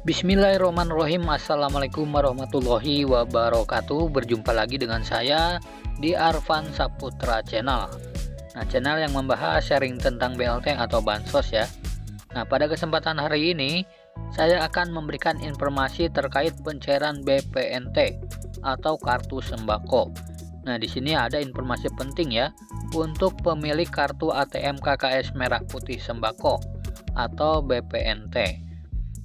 Bismillahirrahmanirrahim. Assalamualaikum warahmatullahi wabarakatuh. Berjumpa lagi dengan saya di Arfan Saputra Channel. Nah, channel yang membahas sharing tentang BLT atau bansos ya. Nah, pada kesempatan hari ini saya akan memberikan informasi terkait pencairan BPNT atau kartu sembako. Nah, di sini ada informasi penting ya untuk pemilik kartu ATM KKS Merah Putih Sembako atau BPNT.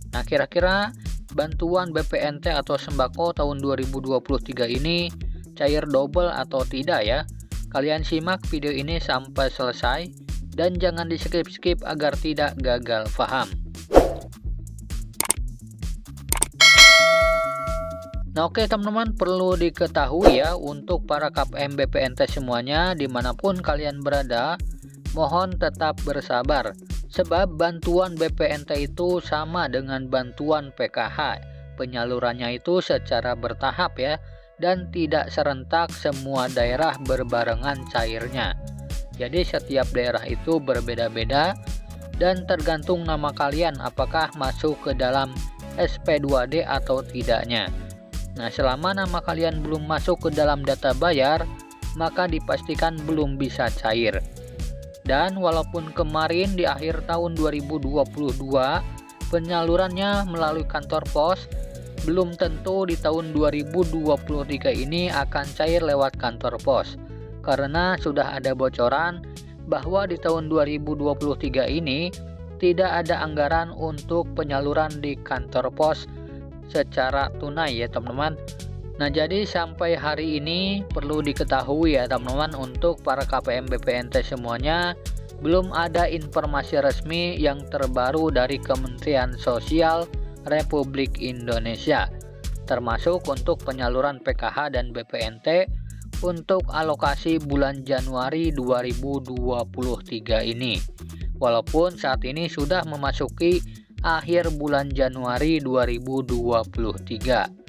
Nah, kira-kira bantuan BPNT atau sembako tahun 2023 ini cair double atau tidak ya? Kalian simak video ini sampai selesai dan jangan di skip-skip agar tidak gagal paham. Nah, oke teman-teman, perlu diketahui ya untuk para KPM BPNT semuanya dimanapun kalian berada, mohon tetap bersabar. Sebab bantuan BPNT itu sama dengan bantuan PKH, penyalurannya itu secara bertahap ya, dan tidak serentak semua daerah berbarengan cairnya. Jadi setiap daerah itu berbeda-beda dan tergantung nama kalian apakah masuk ke dalam SP2D atau tidaknya. Nah, selama nama kalian belum masuk ke dalam data bayar, maka dipastikan belum bisa cair. Dan walaupun kemarin di akhir tahun 2022 penyalurannya melalui kantor pos, belum tentu di tahun 2023 ini akan cair lewat kantor pos. Karena sudah ada bocoran bahwa di tahun 2023 ini tidak ada anggaran untuk penyaluran di kantor pos secara tunai ya teman-teman. Nah, jadi sampai hari ini perlu diketahui ya teman-teman untuk para KPM BPNT semuanya, belum ada informasi resmi yang terbaru dari Kementerian Sosial Republik Indonesia, termasuk untuk penyaluran PKH dan BPNT untuk alokasi bulan Januari 2023 ini. Walaupun saat ini sudah memasuki akhir bulan Januari 2023.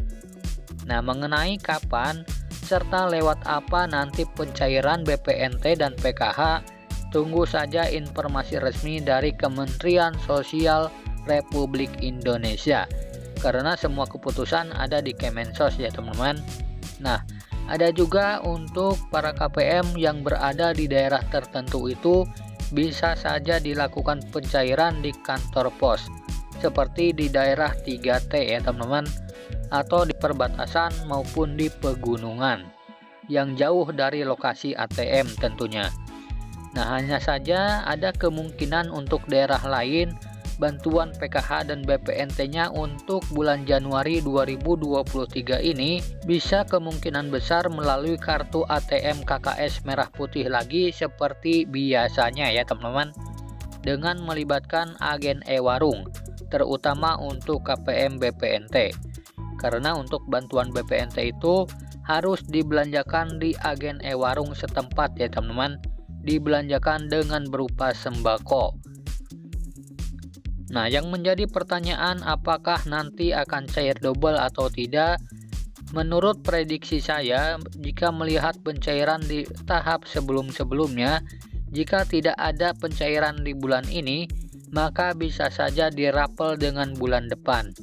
Nah, mengenai kapan serta lewat apa nanti pencairan BPNT dan PKH, tunggu saja informasi resmi dari Kementerian Sosial Republik Indonesia. Karena semua keputusan ada di Kemensos ya teman-teman. Nah, ada juga untuk para KPM yang berada di daerah tertentu itu bisa saja dilakukan pencairan di kantor pos. Seperti di daerah 3T ya teman-teman, atau di perbatasan maupun di pegunungan yang jauh dari lokasi ATM tentunya. Nah, hanya saja ada kemungkinan untuk daerah lain bantuan PKH dan BPNT-nya untuk bulan Januari 2023 ini bisa kemungkinan besar melalui kartu ATM KKS Merah Putih lagi seperti biasanya ya teman-teman, dengan melibatkan agen e-warung terutama untuk KPM BPNT. Karena untuk bantuan BPNT itu harus dibelanjakan di agen e-warung setempat ya teman-teman, dibelanjakan dengan berupa sembako. Nah, yang menjadi pertanyaan apakah nanti akan cair double atau tidak? Menurut prediksi saya, jika melihat pencairan di tahap sebelum-sebelumnya, jika tidak ada pencairan di bulan ini, maka bisa saja dirapel dengan bulan depan.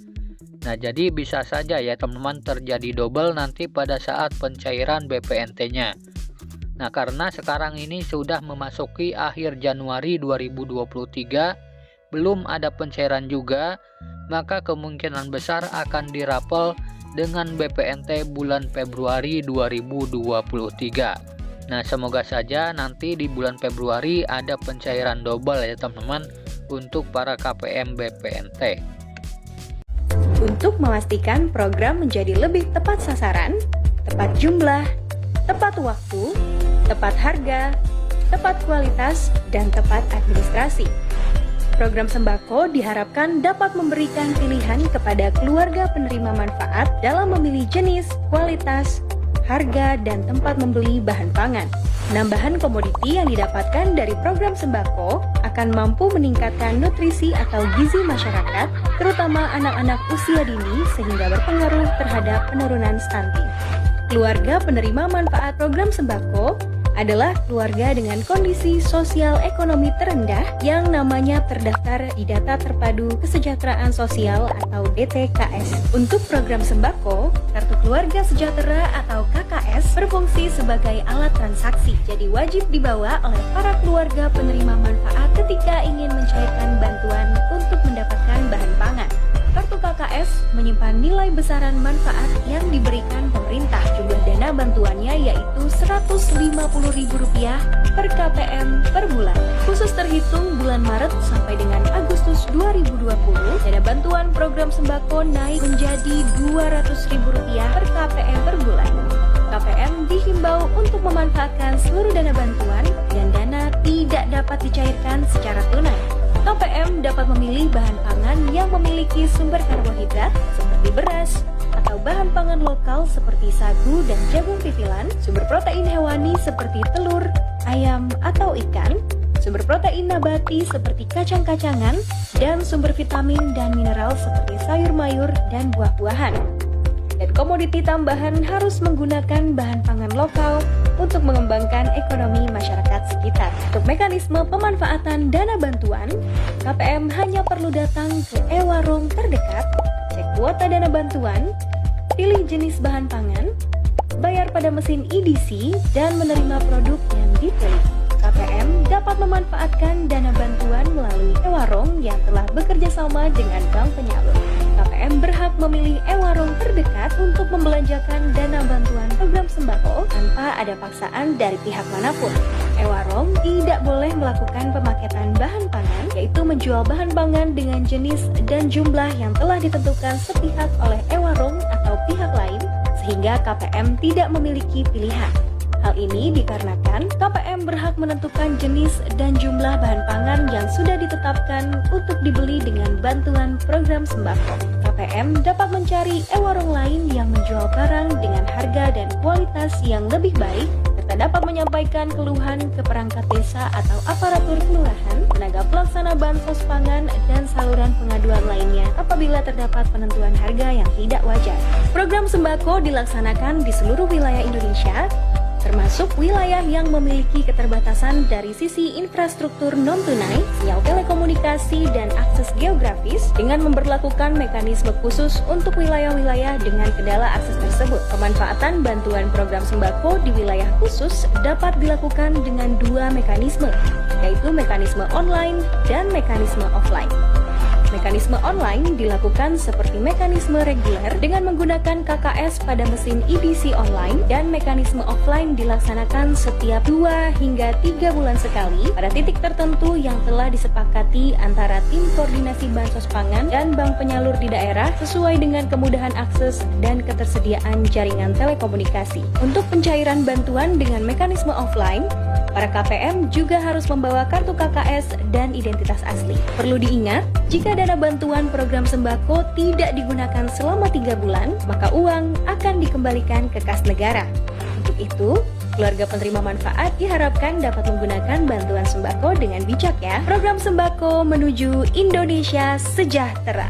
Nah, jadi bisa saja ya teman-teman terjadi double nanti pada saat pencairan BPNT-nya. Nah, karena sekarang ini sudah memasuki akhir Januari 2023, belum ada pencairan juga, maka kemungkinan besar akan dirapel dengan BPNT bulan Februari 2023. Nah, semoga saja nanti di bulan Februari ada pencairan double ya teman-teman untuk para KPM BPNT. Untuk memastikan program menjadi lebih tepat sasaran, tepat jumlah, tepat waktu, tepat harga, tepat kualitas, dan tepat administrasi. Program sembako diharapkan dapat memberikan pilihan kepada keluarga penerima manfaat dalam memilih jenis, kualitas, harga, dan tempat membeli bahan pangan. Penambahan komoditi yang didapatkan dari program sembako akan mampu meningkatkan nutrisi atau gizi masyarakat, terutama anak-anak usia dini sehingga berpengaruh terhadap penurunan stunting. Keluarga penerima manfaat program sembako adalah keluarga dengan kondisi sosial ekonomi terendah yang namanya terdaftar di Data Terpadu Kesejahteraan Sosial atau DTKS. Untuk program sembako, Kartu Keluarga Sejahtera atau KKS berfungsi sebagai alat transaksi, jadi wajib dibawa oleh para keluarga penerima manfaat ketika ingin mencairkan bantuan untuk mendapatkan bahan pangan. Kartu KKS menyimpan nilai besaran manfaat yang diberikan pemerintah. Jumlah dana bantuannya yaitu Rp150.000 per KPM per bulan. Khusus terhitung bulan Maret sampai dengan Agustus 2020, dana bantuan program sembako naik menjadi Rp200.000 per KPM per bulan. KPM dihimbau untuk memanfaatkan seluruh dana bantuan dan dana tidak dapat dicairkan secara tunai. KPM dapat memilih bahan pangan yang memiliki sumber karbohidrat seperti beras, atau bahan pangan lokal seperti sagu dan jagung titilan, sumber protein hewani seperti telur, ayam, atau ikan, sumber protein nabati seperti kacang-kacangan, dan sumber vitamin dan mineral seperti sayur mayur dan buah-buahan. Dan komoditi tambahan harus menggunakan bahan pangan lokal untuk mengembangkan ekonomi masyarakat sekitar. Untuk mekanisme pemanfaatan dana bantuan, KPM hanya perlu datang ke e-warung terdekat, cek kuota dana bantuan, pilih jenis bahan pangan, bayar pada mesin EDC, dan menerima produk yang dipilih. KPM dapat memanfaatkan dana bantuan melalui e-warung yang telah bekerja sama dengan bank penyalur. KPM berhak memilih e-warung terdekat untuk membelanjakan dana bantuan program sembako tanpa ada paksaan dari pihak manapun. E-warung tidak boleh melakukan pemaketan bahan pangan, yaitu menjual bahan pangan dengan jenis dan jumlah yang telah ditentukan sepihak oleh e-warung atau pihak lain, sehingga KPM tidak memiliki pilihan. Hal ini dikarenakan KPM berhak menentukan jenis dan jumlah bahan pangan yang sudah ditetapkan untuk dibeli dengan bantuan program sembako. KPM dapat mencari e-warung lain yang menjual barang dengan harga dan kualitas yang lebih baik, serta dapat menyampaikan keluhan ke perangkat desa atau aparatur kelurahan, tenaga pelaksana bansos pangan, dan saluran pengaduan lainnya apabila terdapat penentuan harga yang tidak wajar. Program sembako dilaksanakan di seluruh wilayah Indonesia, termasuk wilayah yang memiliki keterbatasan dari sisi infrastruktur non-tunai, sinyal telekomunikasi, dan akses geografis dengan memberlakukan mekanisme khusus untuk wilayah-wilayah dengan kendala akses tersebut. Pemanfaatan bantuan program sembako di wilayah khusus dapat dilakukan dengan dua mekanisme, yaitu mekanisme online dan mekanisme offline. Mekanisme online dilakukan seperti mekanisme reguler dengan menggunakan KKS pada mesin EDC online, dan mekanisme offline dilaksanakan setiap 2 hingga 3 bulan sekali pada titik tertentu yang telah disepakati antara tim koordinasi bansos pangan dan bank penyalur di daerah sesuai dengan kemudahan akses dan ketersediaan jaringan telekomunikasi. Untuk pencairan bantuan dengan mekanisme offline, para KPM juga harus membawa kartu KKS dan identitas asli. Perlu diingat, jika dana bantuan program sembako tidak digunakan selama 3 bulan, maka uang akan dikembalikan ke kas negara. Untuk itu, keluarga penerima manfaat diharapkan dapat menggunakan bantuan sembako dengan bijak ya. Program sembako menuju Indonesia sejahtera.